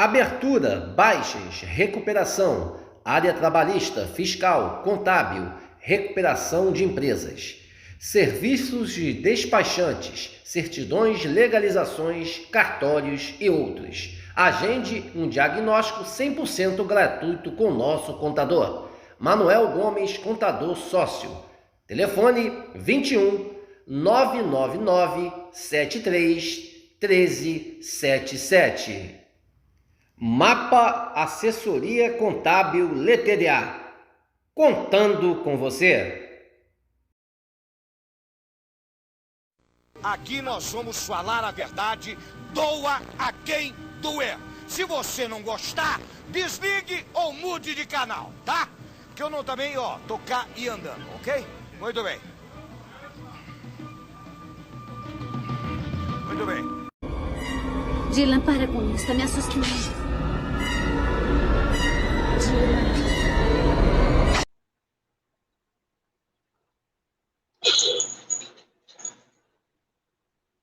Abertura, baixas, recuperação, área trabalhista, fiscal, contábil, recuperação de empresas, serviços de despachantes, certidões, legalizações, cartórios e outros. Agende um diagnóstico 100% gratuito com nosso contador. Manuel Gomes, contador sócio. Telefone 21 999 73 1377. Mapa Assessoria Contábil LTDA. Contando com você. Aqui nós vamos falar a verdade, doa a quem doer. Se você não gostar, desligue ou mude de canal, tá? Que eu não também, tocar e andando, ok? Muito bem. Muito bem. Dylan, para com isso, tá me assustando. Dylan.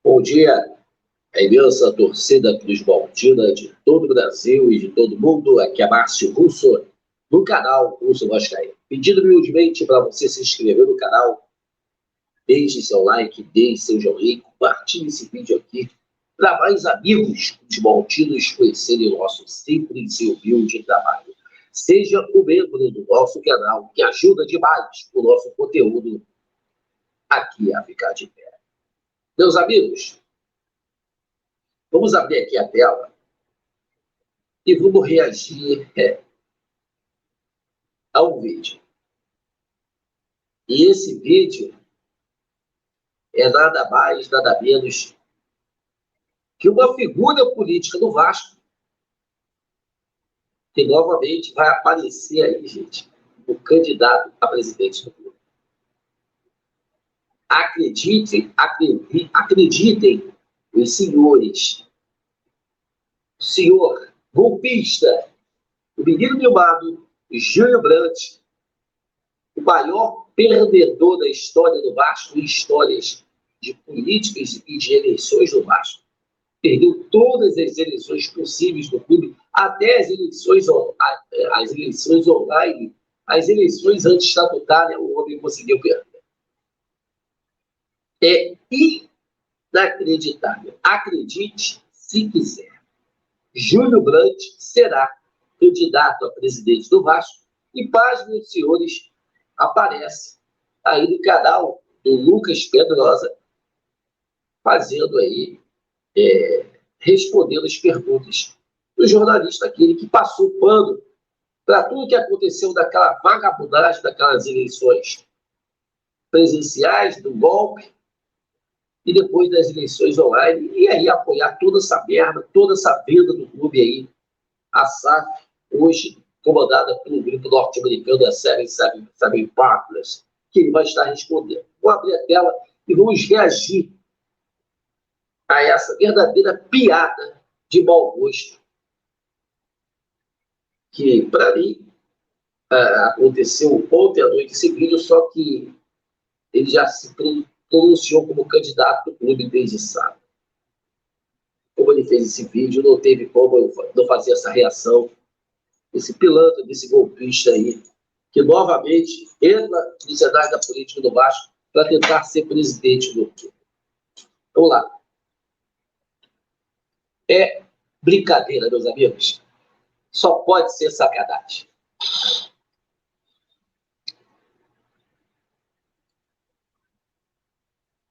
Bom dia, a imensa torcida Cruz Maltina de todo o Brasil e de todo o mundo. Aqui é Márcio Russo, no canal Russo Vascaíno. Pedindo humildemente para você se inscrever no canal, deixe seu like, deixe seu joinha, compartilhe esse vídeo aqui para mais amigos Cruz Maltinos conhecerem o nosso simples e humilde trabalho. Seja um membro do nosso canal, que ajuda demais o nosso conteúdo aqui a ficar de pé. Meus amigos, vamos abrir aqui a tela e vamos reagir a um vídeo. E esse vídeo é nada mais, nada menos que uma figura política do Vasco que novamente vai aparecer aí, gente, o candidato a presidente do clube. Acreditem, os senhores, o senhor golpista, o menino mimado, Júlio Brandt, o maior perdedor da história do Vasco, em histórias de políticas e de eleições do Vasco. Perdeu todas as eleições possíveis do clube, até as eleições online, as eleições anti-estatutárias, o homem conseguiu perder. É inacreditável. Acredite se quiser. Júlio Brandt será candidato a presidente do Vasco e, pasmem, senhores, aparece aí no canal do Lucas Pedrosa, fazendo aí, respondendo as perguntas do jornalista, aquele que passou pano para tudo que aconteceu daquela vagabundagem, daquelas eleições presenciais, do golpe, e depois das eleições online, e aí apoiar toda essa merda, toda essa venda do clube aí, a SAF, hoje comandada pelo grupo norte-americano da Seven Partners, que ele vai estar respondendo. Vou abrir a tela e vamos reagir a essa verdadeira piada de mau gosto, que, para mim, aconteceu ontem à noite esse vídeo, só que ele já se pronunciou como candidato do clube desde sábado. Como ele fez esse vídeo, não teve como eu não fazer essa reação, esse pilantra, desse golpista aí, que novamente entra no cenário da política do Vasco para tentar ser presidente do clube. Vamos lá. É brincadeira, meus amigos. Só pode ser sacanagem.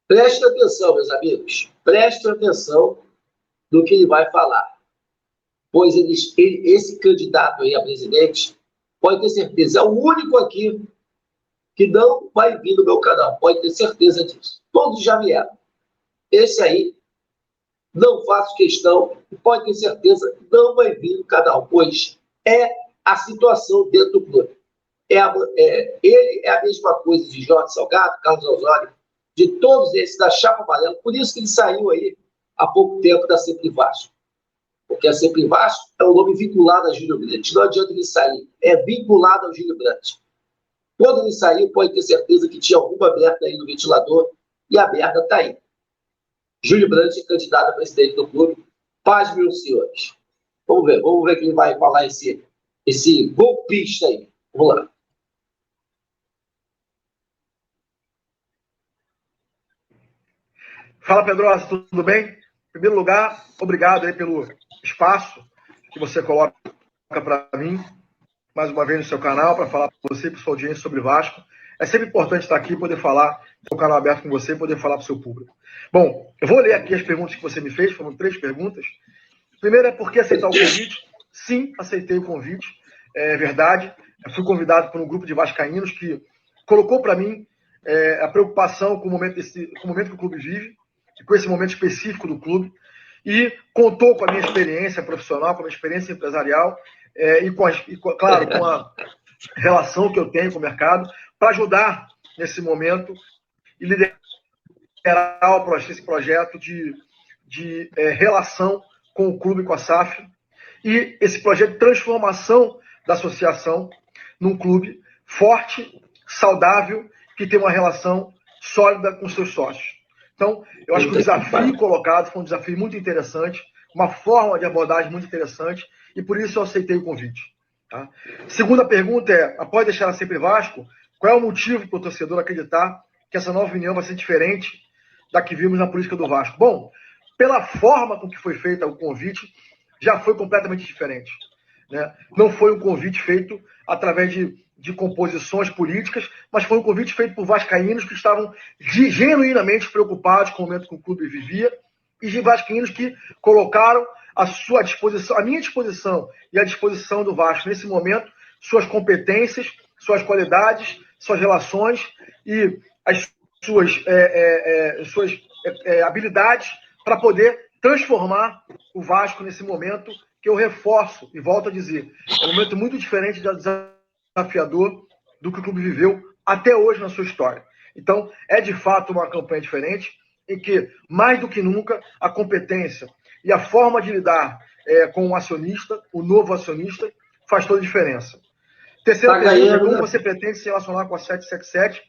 Prestem atenção, meus amigos. Prestem atenção no que ele vai falar. Pois esse candidato aí a presidente, pode ter certeza, é o único aqui que não vai vir no meu canal. Pode ter certeza disso. Todos já vieram. Esse aí, não faço questão, pode ter certeza, não vai vir no canal, pois é a situação dentro do clube. Ele é a mesma coisa de Jorge Salgado, Carlos Osório, de todos esses da chapa amarela. Por isso que ele saiu aí há pouco tempo da Sempre Vasco. Porque a Sempre Vasco é um nome vinculado a Júlio Brandt. Não adianta ele sair, é vinculado ao Júlio Brandt. Quando ele saiu, pode ter certeza que tinha alguma merda aí no ventilador, e a merda está aí. Júlio Brandt é candidato a presidente do clube. Paz, meus senhores. Vamos ver quem vai falar esse golpista aí. Vamos lá. Fala, Pedrosa, tudo bem? Em primeiro lugar, obrigado aí pelo espaço que você coloca para mim, mais uma vez no seu canal, para falar para você e para sua audiência sobre Vasco. É sempre importante estar aqui, poder falar, ter o canal aberto com você e poder falar para o seu público. Bom, eu vou ler aqui as perguntas que você me fez, foram 3 perguntas. Primeiro é por que aceitar o convite? Sim, aceitei o convite, é verdade. Eu fui convidado por um grupo de vascaínos que colocou para mim a preocupação com o momento que o clube vive, com esse momento específico do clube, e contou com a minha experiência profissional, com a minha experiência empresarial, claro, com a relação que eu tenho com o mercado, para ajudar nesse momento e liderar esse projeto de relação com o clube, com a SAF, e esse projeto de transformação da associação num clube forte, saudável, que tem uma relação sólida com seus sócios. Então, eu acho que o desafio colocado foi um desafio muito interessante, uma forma de abordagem muito interessante, e por isso eu aceitei o convite. Tá? Segunda pergunta é, após deixar a Sempre Vasco, qual é o motivo para o torcedor acreditar que essa nova união vai ser diferente da que vimos na política do Vasco? Bom, pela forma com que foi feita o convite, já foi completamente diferente. Né? Não foi um convite feito através de composições políticas, mas foi um convite feito por vascaínos que estavam genuinamente preocupados com o momento que o clube vivia, e de vascaínos que colocaram à sua disposição, à minha disposição e à disposição do Vasco nesse momento, suas competências, suas qualidades, suas relações e as suas habilidades para poder transformar o Vasco nesse momento que eu reforço e volto a dizer, é um momento muito diferente, desafiador do que o clube viveu até hoje na sua história. Então, é de fato uma campanha diferente, em que, mais do que nunca, a competência e a forma de lidar com o acionista, o novo acionista, faz toda a diferença. Terceira pergunta é como você pretende se relacionar com a 777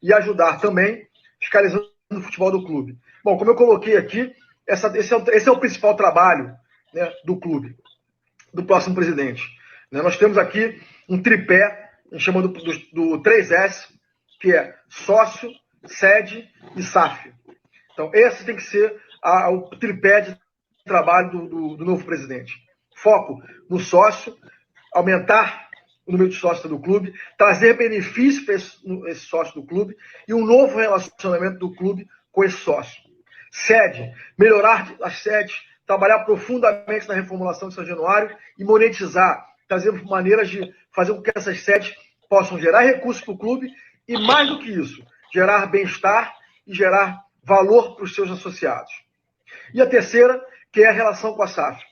e ajudar também fiscalizando o futebol do clube. Bom, como eu coloquei aqui, esse é o principal trabalho, né, do clube, do próximo presidente. Né? Nós temos aqui um tripé, a gente chama do 3S, que é sócio, sede e SAF. Então, esse tem que ser o tripé de trabalho do novo presidente. Foco no sócio, aumentar o número de sócios do clube, trazer benefícios para esse sócio do clube e um novo relacionamento do clube com esse sócio. Sede, melhorar as sedes, trabalhar profundamente na reformulação de São Januário e monetizar, trazer maneiras de fazer com que essas sedes possam gerar recursos para o clube e, mais do que isso, gerar bem-estar e gerar valor para os seus associados. E a terceira, que é a relação com a SAF.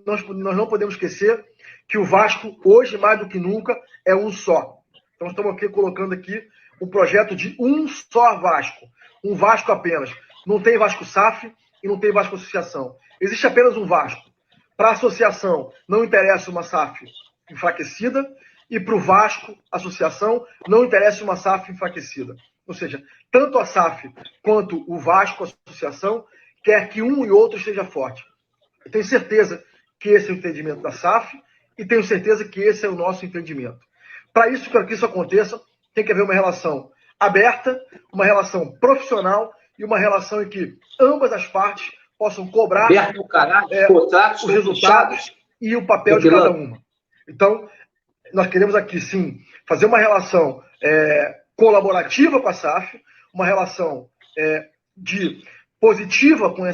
Nós não podemos esquecer que o Vasco, hoje, mais do que nunca, é um só. Então, estamos aqui colocando aqui um projeto de um só Vasco. Um Vasco apenas. Não tem Vasco SAF e não tem Vasco Associação. Existe apenas um Vasco. Para a associação, não interessa uma SAF enfraquecida, e para o Vasco, associação, não interessa uma SAF enfraquecida. Ou seja, tanto a SAF quanto o Vasco, a associação, quer que um e outro esteja forte. Eu tenho certeza que esse é o entendimento da SAF e tenho certeza que esse é o nosso entendimento. Para que isso aconteça, tem que haver uma relação aberta, uma relação profissional e uma relação em que ambas as partes possam cobrar os resultados e o papel de cada uma. Então, nós queremos aqui, sim, fazer uma relação colaborativa com a SAF, uma relação positiva com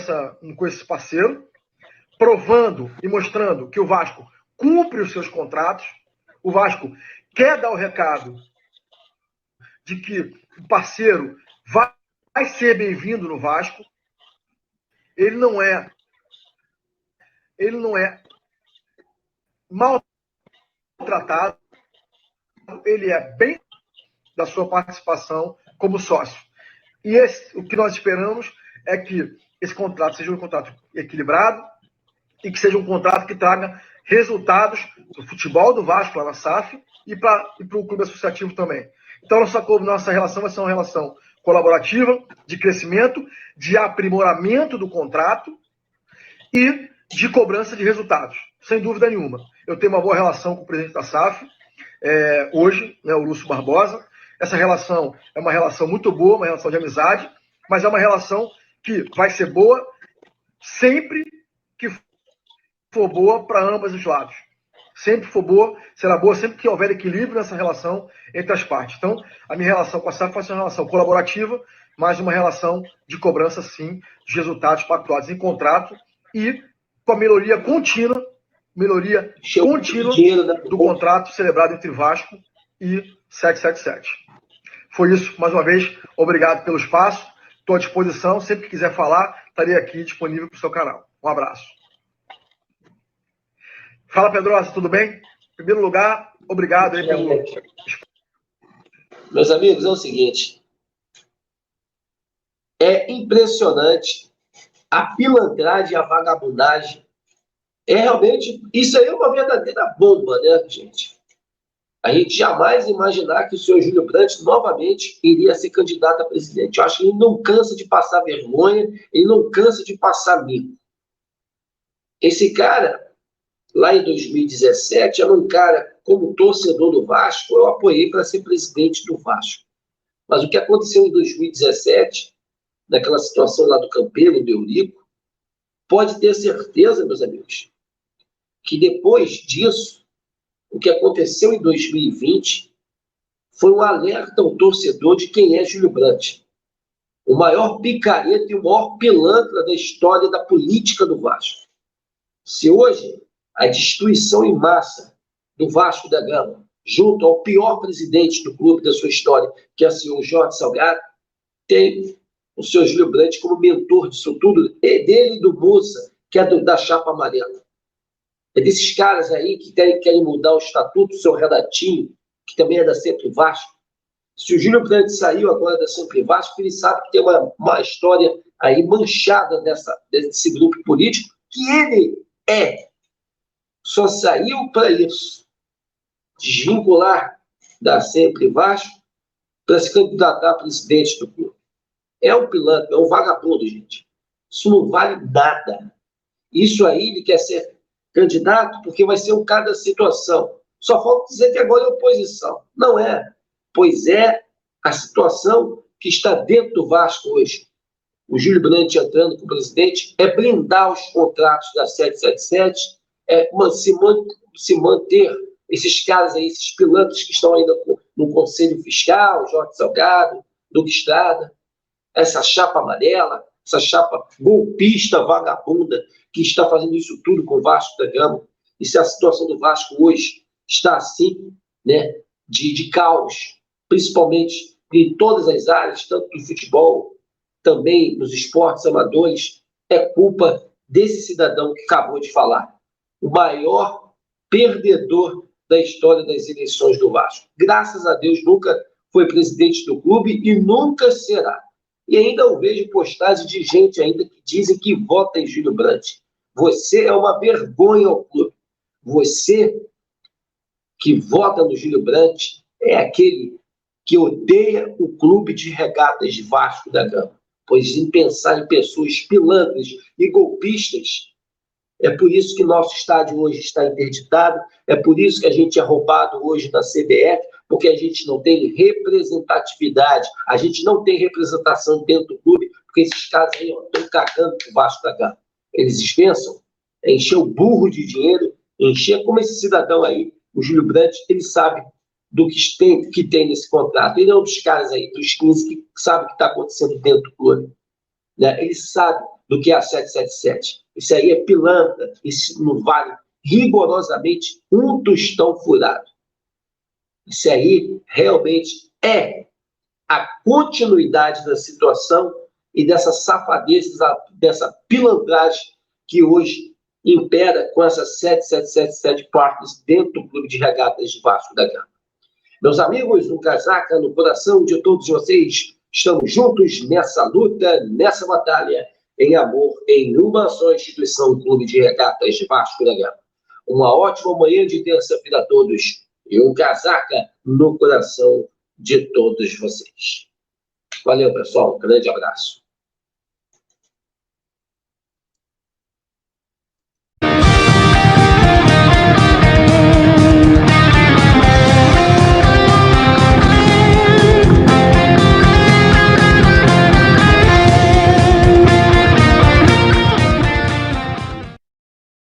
esse parceiro, provando e mostrando que o Vasco cumpre os seus contratos, o Vasco quer dar o recado de que o parceiro vai ser bem-vindo no Vasco, ele não é maltratado, ele é bem da sua participação como sócio. E o que nós esperamos é que esse contrato seja um contrato equilibrado e que seja um contrato que traga resultados do futebol do Vasco lá na SAF e para o clube associativo também. Então, nossa relação vai ser uma relação colaborativa, de crescimento, de aprimoramento do contrato e de cobrança de resultados, sem dúvida nenhuma. Eu tenho uma boa relação com o presidente da SAF, hoje, né, o Lúcio Barbosa. Essa relação é uma relação muito boa, uma relação de amizade, mas é uma relação que vai ser boa sempre que for boa para ambos os lados. Sempre for boa, será boa sempre que houver equilíbrio nessa relação entre as partes. Então, a minha relação com a SAF vai ser uma relação colaborativa, mas uma relação de cobrança, sim, de resultados pactuados em contrato e com a melhoria contínua do contrato celebrado entre Vasco e 777. Foi isso, mais uma vez, obrigado pelo espaço, estou à disposição, sempre que quiser falar, estarei aqui disponível para o seu canal. Um abraço. Fala, Pedrosa, tudo bem? Em primeiro lugar, obrigado aí pelo... Meus amigos, é o seguinte, é impressionante a pilantragem e a vagabundagem. Realmente, isso aí é uma verdadeira bomba, né, gente? A gente jamais imaginar que o senhor Júlio Brandt novamente iria ser candidato a presidente. Eu acho que ele não cansa de passar vergonha, ele não cansa de passar mico. Esse cara, lá em 2017, era um cara, como torcedor do Vasco, eu apoiei para ser presidente do Vasco. Mas o que aconteceu em 2017, naquela situação lá do Campelo, do Eurico, pode ter certeza, meus amigos, que depois disso, o que aconteceu em 2020 foi um alerta ao torcedor de quem é Júlio Brandt. O maior picareta e o maior pilantra da história da política do Vasco. Se hoje a destruição em massa do Vasco da Gama, junto ao pior presidente do clube da sua história, que é o senhor Jorge Salgado, tem o senhor Júlio Brandt como mentor disso tudo, é dele e do Moça, que é da chapa amarela. É desses caras aí que querem mudar o estatuto, o seu Redatinho, que também é da Sempre Vasco. Se o Júlio Brandt saiu agora da Sempre Vasco, ele sabe que tem uma história aí manchada desse grupo político, que ele só saiu para isso, desvincular da Sempre Vasco para se candidatar a presidente do clube. É um pilantra, é um vagabundo, gente. Isso não vale nada. Isso aí ele quer ser candidato porque vai ser um cara da situação. Só falta dizer que agora é oposição. Não é. Pois é a situação que está dentro do Vasco hoje. O Júlio Brandt entrando como presidente é blindar os contratos da 777, se manter esses caras aí, esses pilantras que estão ainda no Conselho Fiscal, Jorge Salgado, Duque Estrada, essa chapa amarela, essa chapa golpista, vagabunda, que está fazendo isso tudo com o Vasco da Gama. E se a situação do Vasco hoje está assim, né, de caos, principalmente em todas as áreas, tanto do futebol, também nos esportes amadores, é culpa desse cidadão que acabou de falar. O maior perdedor da história das eleições do Vasco. Graças a Deus, nunca foi presidente do clube e nunca será. E ainda eu vejo postagens de gente ainda que dizem que vota em Júlio Brandt. Você é uma vergonha ao clube. Você que vota no Júlio Brandt é aquele que odeia o clube de regatas de Vasco da Gama. Pois em pensar em pessoas pilantras e golpistas, é por isso que nosso estádio hoje está interditado, é por isso que a gente é roubado hoje na CBF, porque a gente não tem representatividade, a gente não tem representação dentro do clube, porque esses caras aí estão cagando pro Vasco da Gama. Eles pensam em encher o burro de dinheiro, encher como esse cidadão aí, o Júlio Brandt, ele sabe do que tem nesse contrato. Ele é um dos caras aí, dos 15, que sabe o que está acontecendo dentro do clube. Né? Ele sabe do que é a 777. Isso aí é pilantra, isso não vale rigorosamente um tostão furado. Isso aí realmente é a continuidade da situação e dessa safadeza, dessa pilantragem que hoje impera com essas 7777 Partners dentro do Clube de Regatas de Vasco da Gama. Meus amigos, um casaca no coração de todos vocês, estamos juntos nessa luta, nessa batalha, em amor, em uma só instituição, Clube de Regatas de Vasco da Gama. Uma ótima manhã de terça-feira a todos e um casaca no coração de todos vocês. Valeu, pessoal. Um grande abraço.